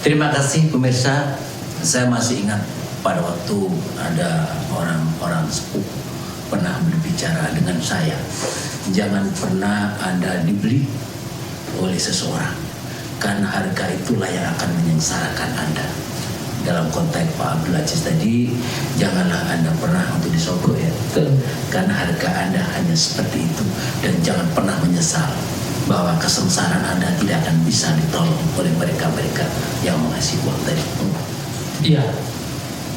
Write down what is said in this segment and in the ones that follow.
Terima kasih pemirsa. Saya masih ingat pada waktu ada orang-orang sepuh pernah berbicara dengan saya. Jangan pernah Anda dibeli oleh seseorang, karena harga itulah yang akan menyengsarakan Anda. Dalam konteks Pak Abdul Aziz tadi, janganlah Anda pernah untuk disogok ya, karena harga Anda hanya seperti itu. Dan jangan pernah menyesal bahwa kesengsaraan Anda tidak akan bisa ditolong oleh mereka-mereka yang mengasih uang tadi. Iya,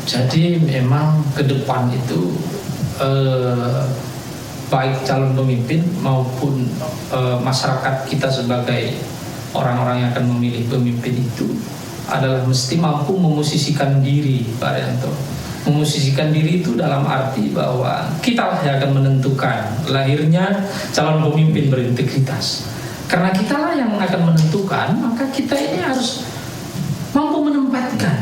jadi memang ke depan itu baik calon pemimpin maupun masyarakat kita sebagai orang-orang yang akan memilih pemimpin itu adalah mesti mampu memosisikan diri, Pak Rianto. Memosisikan diri itu dalam arti bahwa kita yang akan menentukan lahirnya calon pemimpin berintegritas. Karena kita yang akan menentukan, maka kita ini harus mampu menempatkan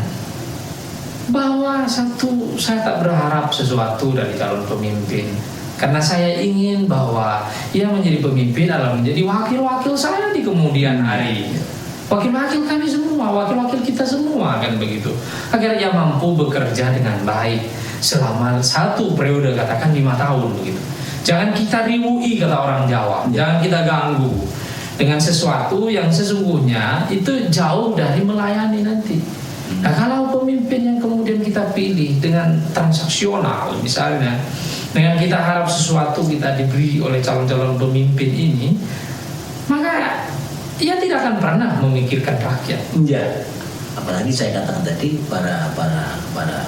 bahwa satu, saya tak berharap sesuatu dari calon pemimpin, karena saya ingin bahwa ia menjadi pemimpin adalah menjadi wakil-wakil saya di kemudian hari. Wakil-wakil kami semua, wakil-wakil kita semua, kan begitu. Agar ia mampu bekerja dengan baik selama satu periode, katakan 5 tahun begitu. Jangan kita riwui, kata orang Jawa. Jangan kita ganggu dengan sesuatu yang sesungguhnya itu jauh dari melayani nanti. Nah, kalau pemimpin yang kemudian kita pilih dengan transaksional misalnya, dengan kita harap sesuatu kita diberi oleh calon-calon pemimpin ini, maka ia tidak akan pernah memikirkan rakyat. Ya, apalagi saya katakan tadi para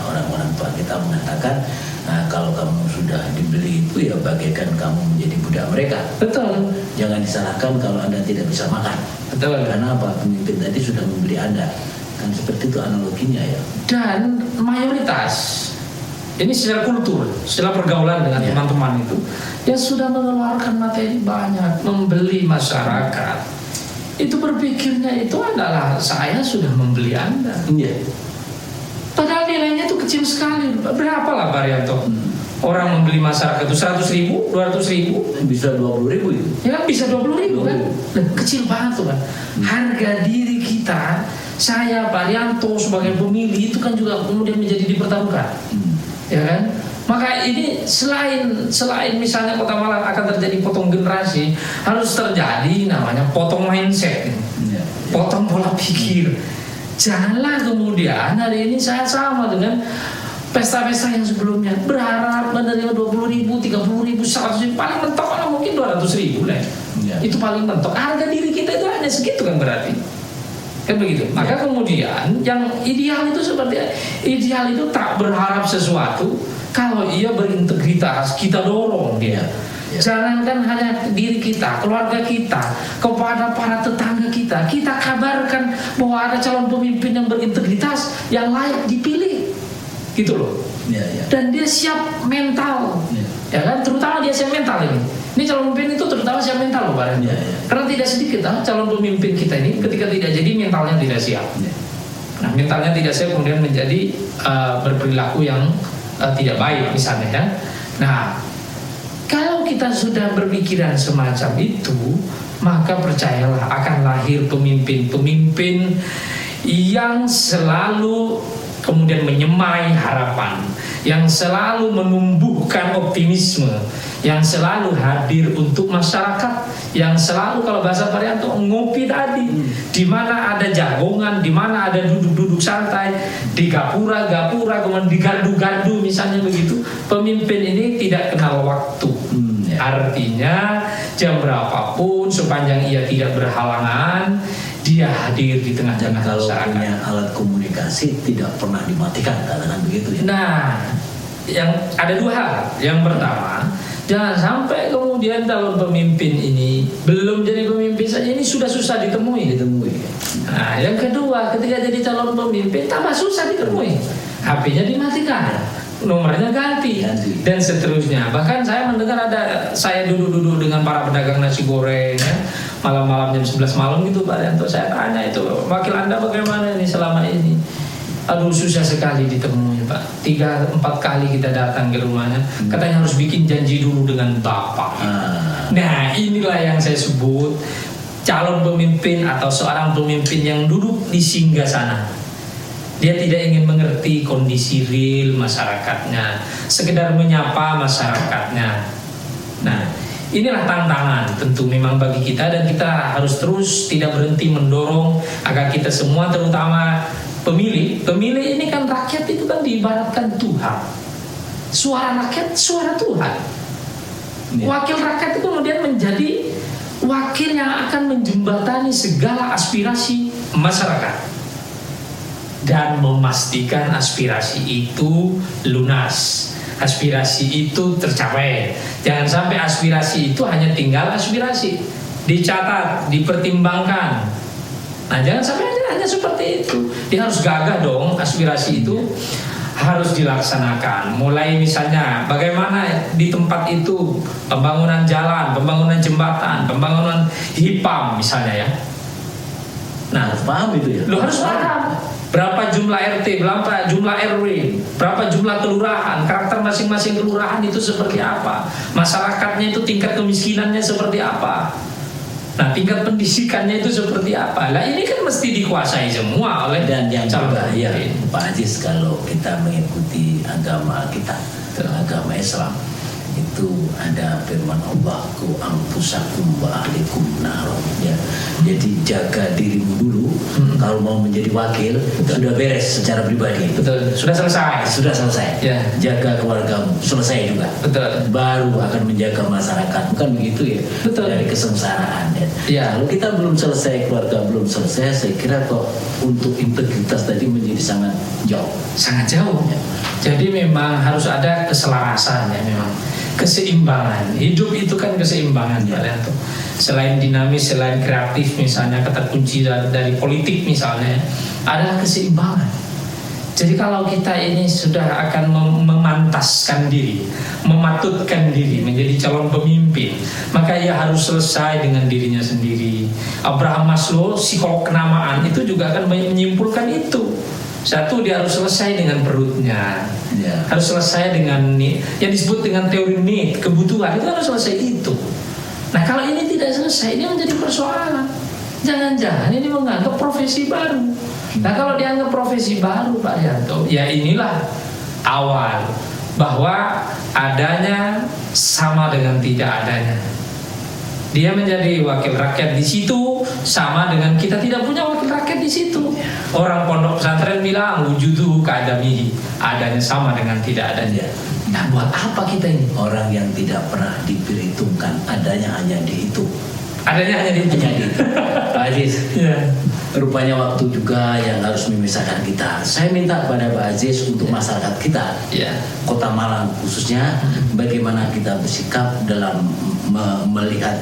orang-orang tua kita mengatakan, nah, kalau kamu sudah dibeli itu ya bagaikan kamu menjadi budak mereka. Betul. Jangan disalahkan kalau Anda tidak bisa makan. Betul. Karena apa? Pemimpin tadi sudah membeli Anda. Kan seperti itu analoginya ya. Dan mayoritas ini secara kultur, secara pergaulan dengan teman-teman itu, yang sudah mengeluarkan materi banyak, membeli masyarakat. Itu berpikirnya itu adalah saya sudah membeli Anda. Iya. Padahal nilainya itu kecil sekali. Berapa lah Pak Rianto? Orang membeli masyarakat itu 100.000, 200.000, bisa 20.000 itu. ya kan bisa 20.000 kan? Kecil banget tuh kan. Harga diri kita, saya Pak Rianto sebagai pemilih itu kan juga kemudian menjadi dipertaruhkan. Ya kan? Maka ini selain misalnya Kota Malang akan terjadi potong generasi, harus terjadi namanya potong mindset, potong pola pikir. Janganlah kemudian hari ini saya sama dengan pesta-pesta yang sebelumnya berharap menerima 20.000, 30.000, 100.000, paling mentok lah mungkin 200.000 lah. Itu paling mentok. Harga diri kita itu hanya segitu kan berarti. Kan begitu. Maka kemudian yang ideal itu seperti ideal itu tak berharap sesuatu. Kalau ia berintegritas, kita dorong dia. Jangankan hanya diri kita, keluarga kita, kepada para tetangga kita, kita kabarkan bahwa ada calon pemimpin yang berintegritas, yang layak dipilih, gitu loh. Dan dia siap mental, ya kan? Terutama dia siap mental ini. Ini calon pemimpin itu terutama siap mental loh, Pak. Karena tidak sedikit calon pemimpin kita ini ketika tidak jadi mentalnya tidak siap. Nah, mentalnya tidak siap kemudian menjadi berperilaku yang tidak baik misalnya ya. Nah, kalau kita sudah berpikiran semacam itu, maka percayalah akan lahir pemimpin-pemimpin yang selalu kemudian menyemai harapan, yang selalu menumbuhkan optimisme, yang selalu hadir untuk masyarakat, yang selalu kalau bahasa Pak Rianto ngopi tadi, di mana ada jagongan, di mana ada duduk-duduk santai, di gapura-gapura, kemudian di gardu-gardu misalnya begitu. Pemimpin ini tidak kenal waktu. Artinya jam berapapun sepanjang ia tidak berhalangan, dia hadir di tengah-tengah kalau masyarakat. punya alat komunikasi tidak pernah dimatikan, katakan begitu ya. Nah, yang ada dua hal. Yang pertama, jangan sampai kemudian calon pemimpin ini belum jadi pemimpin saja ini sudah susah ditemui. Nah, yang kedua, ketika jadi calon pemimpin tambah susah ditemui. HP-nya dimatikan, nomornya ganti, dan seterusnya. Bahkan saya mendengar saya duduk-duduk dengan para pedagang nasi goreng ya, malam-malam jam 11 malam gitu Pak Rianto, saya tanya itu, wakil Anda bagaimana ini selama ini? Aduh, susah sekali ditemui Pak. 3-4 kali kita datang ke rumahnya, katanya harus bikin janji dulu dengan Bapak. Nah, inilah yang saya sebut calon pemimpin atau seorang pemimpin yang duduk di singgasana. Dia tidak ingin mengerti kondisi real masyarakatnya, sekedar menyapa masyarakatnya. Nah, inilah tantangan tentu memang bagi kita, dan kita harus terus tidak berhenti mendorong agar kita semua, terutama pemilih ini kan, rakyat itu kan diibaratkan Tuhan. Suara rakyat, suara Tuhan. Wakil rakyat itu kemudian menjadi wakil yang akan menjembatani segala aspirasi masyarakat dan memastikan aspirasi itu lunas, aspirasi itu tercapai. Jangan sampai aspirasi itu hanya tinggal aspirasi, dicatat, dipertimbangkan. Nah, jangan sampai hanya seperti itu. Dia harus gagah dong, aspirasi itu harus dilaksanakan. Mulai misalnya bagaimana di tempat itu pembangunan jalan, pembangunan jembatan, pembangunan HIPAM misalnya ya. Nah, Harus paham itu ya. lu harus paham berapa jumlah RT, berapa jumlah RW, berapa jumlah kelurahan, karakter masing-masing kelurahan itu seperti apa, masyarakatnya itu tingkat kemiskinannya seperti apa, nah tingkat pendidikannya itu seperti apa. Lah ini kan mesti dikuasai semua oleh Dan yang calon berbahaya pemimpin. Pak Aziz, kalau kita mengikuti agama kita, agama Islam, itu ada firman Allah, ku anfusakum wa ahlikum naron, ya. Jadi jaga dirimu dulu. Kalau mau menjadi wakil, sudah beres secara pribadi, Betul, sudah selesai. sudah selesai. Ya. Jaga keluargamu, selesai juga. Betul. Baru akan menjaga masyarakat, bukan begitu ya? Betul. Dari kesengsaraan ya. Ya. Kalau kita belum selesai, keluarga belum selesai, saya kira kok untuk integritas tadi menjadi sangat jauh. Sangat jauh. Jadi memang harus ada keselarasan ya, memang keseimbangan. Hidup itu kan keseimbangan Ya. kalian tuh. Selain dinamis, selain kreatif misalnya, kata kunci dari politik misalnya adalah keseimbangan. Jadi kalau kita ini sudah akan memantaskan diri, mematutkan diri menjadi calon pemimpin, maka ia harus selesai dengan dirinya sendiri. Abraham Maslow, psikolog kenamaan, itu juga akan menyimpulkan itu. Satu, dia harus selesai dengan perutnya, Ya. harus selesai dengan yang disebut dengan teori need, kebutuhan, itu harus selesai itu. Nah, kalau ini tidak selesai, ini menjadi persoalan. Jangan-jangan ini menganggap profesi baru. Nah, kalau dianggap profesi baru, Pak Yanto, ya inilah awal bahwa adanya sama dengan tidak adanya. Dia menjadi wakil rakyat di situ sama dengan kita tidak punya wakil rakyat di situ. Orang pondok pesantren bilang wujuduhu ka'adamihi, adanya sama dengan tidak adanya. Nah, buat apa kita ini? Orang yang tidak pernah diperhitungkan, adanya hanya dihitung. Adanya hanya di Hanya dihitung. Pak Aziz, Ya. rupanya waktu juga yang harus memisahkan kita. Saya minta kepada Pak Aziz untuk masyarakat kita, Ya. Kota Malang khususnya, bagaimana kita bersikap dalam melihat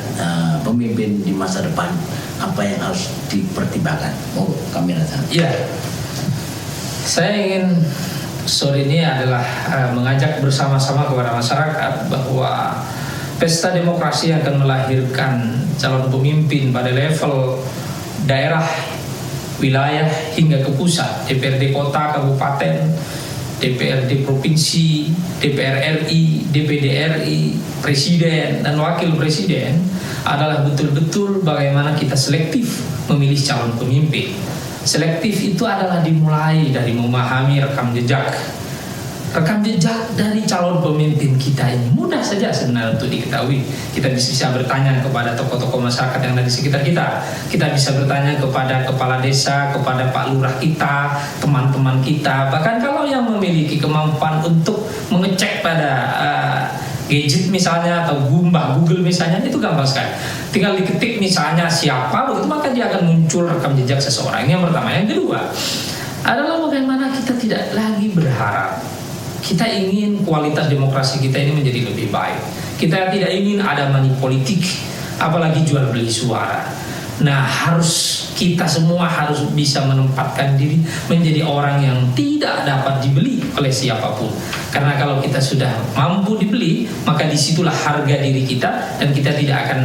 pemimpin di masa depan, apa yang harus dipertimbangkan. Oh, kamera sana. Ya. Saya ingin sore ini adalah mengajak bersama-sama kepada masyarakat bahwa pesta demokrasi yang akan melahirkan calon pemimpin pada level daerah, wilayah hingga ke pusat, DPRD kota, kabupaten, DPRD provinsi, DPR RI, DPD RI, presiden dan wakil presiden adalah betul-betul bagaimana kita selektif memilih calon pemimpin. Selektif itu adalah dimulai dari memahami rekam jejak dari calon pemimpin kita ini. Mudah saja sebenarnya untuk diketahui. Kita bisa bertanya kepada tokoh-tokoh masyarakat yang ada di sekitar kita. Kita bisa bertanya kepada kepala desa, kepada Pak Lurah kita, teman-teman kita. Bahkan kalau yang memiliki kemampuan untuk mengecek pada gadget misalnya atau Google misalnya, itu gampang sekali. Tinggal diketik misalnya siapa, begitu maka dia akan muncul rekam jejak seseorang. Yang pertama. Yang kedua adalah bagaimana kita tidak lagi berharap. Kita ingin kualitas demokrasi kita ini menjadi lebih baik. Kita tidak ingin ada money politik, apalagi jual beli suara. Nah, kita semua harus bisa menempatkan diri menjadi orang yang tidak dapat dibeli oleh siapapun. Karena kalau kita sudah mampu dibeli, maka disitulah harga diri kita, dan kita tidak akan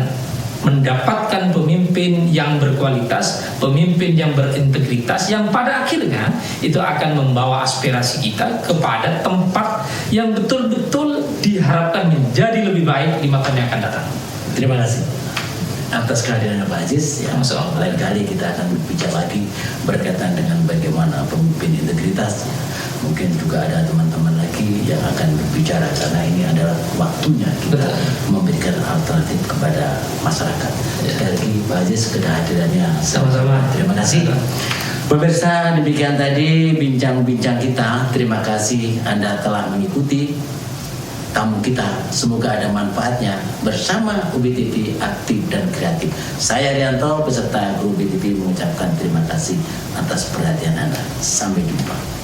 mendapatkan pemimpin yang berkualitas, pemimpin yang berintegritas, yang pada akhirnya itu akan membawa aspirasi kita kepada tempat yang betul-betul diharapkan menjadi lebih baik di masa yang akan datang. Terima kasih. atas kehadirannya Pak Aziz ya. Masya Allah. Lain kali kita akan berbicara lagi berkaitan dengan bagaimana pemimpin integritas. Mungkin juga ada teman-teman lagi yang akan berbicara karena ini adalah waktunya kita memberikan alternatif kepada masyarakat. Sekali lagi Pak Aziz kehadirannya Sama-sama. terima kasih. Pemirsa, demikian tadi bincang-bincang kita. Terima kasih Anda telah mengikuti tamu kita. Semoga ada manfaatnya bersama UBTV Aktif dan Kreatif. Saya Rianto, peserta Guru UBTV mengucapkan terima kasih atas perhatian Anda. Sampai jumpa.